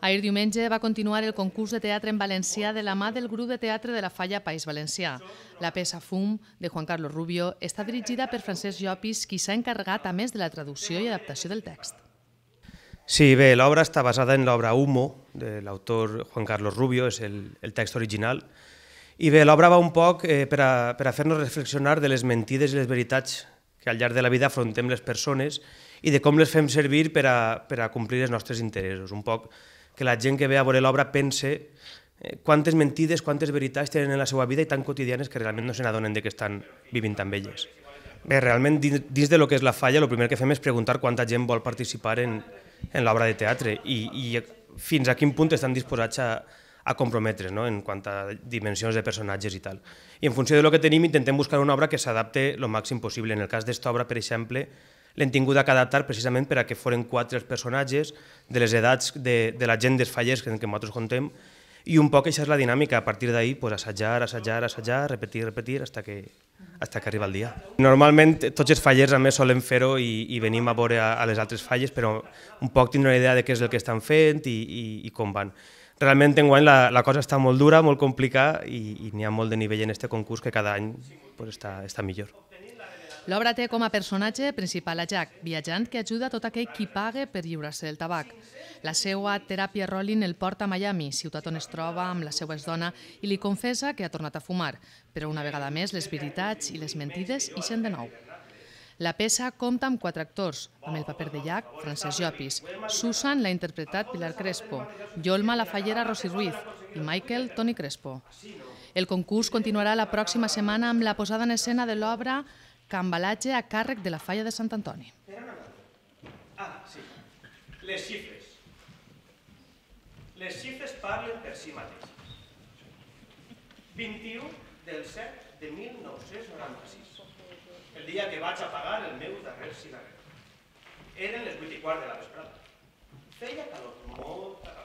Ahir diumenge va continuar el concurs de teatre en valencià de la mà del grup de teatre de la Falla País Valencià. La peça Fum, de Juan Carlos Rubio, està dirigida per Francesc Llopis, qui s'ha encarregat a més de la traducció i adaptació del text. Sí, bé, l'obra està basada en l'obra Humo, de l'autor Juan Carlos Rubio, és el text original. I bé, l'obra va un poc per a fer-nos reflexionar de les mentides i les veritats que al llarg de la vida afrontem les persones i de com les fem servir per a complir els nostres interessos. Un poc que la gent que ve a veure l'obra pense quantes mentides, quantes veritats tenen en la seva vida i tan quotidianes que realment no se n'adonen que estan vivint amb elles. Bé, realment, dins de lo que és la Falla, el primer que fem és preguntar quanta gent vol participar en l'obra de teatre i fins a quin punt estan disposats a comprometre's, no?, en quant a dimensions de personatges i tal. I en funció de lo que tenim intentem buscar una obra que s'adapte el màxim possible. En el cas d'esta obra, per exemple, l'hem tingut que adaptar precisament per a que foren 4 els personatges de les edats de la gent dels fallers que nosaltres contem, i un poc això és la dinàmica. A partir d'ahir, assajar, repetir, fins que arriba el dia. Normalment tots els fallers a més solen fer-ho i venim a veure a les altres falles, però un poc tindre una idea de què és el que estan fent i com van. Realment enguany la cosa està molt dura, molt complicada i n'hi ha molt de nivell en aquest concurs que cada any està millor. L'obra té com a personatge principal a Jack, viatjant que ajuda tot aquell qui paga per lliurar-se del tabac. La seva teràpia Rolling el porta a Miami, ciutat on es troba amb la seva exdona, i li confessa que ha tornat a fumar, però una vegada més les veritats i les mentides ixen de nou. La peça compta amb 4 actors, amb el paper de Jack, Francesc Llopis, Susan l'ha interpretat Pilar Crespo, Yolma la fallera Rosy Ruiz i Michael Toni Crespo. El concurs continuarà la pròxima setmana amb la posada en escena de l'obra Cambalatge a càrrec de la Falla de Sant Antoni. Sí. Les xifres. Les xifres parlen per si mateixes. 21 del 7 de 1996. El dia que vaig apagar el meu darrer cigarret. Eren les 8:15 de la vesprada. Feia calor, molta calor.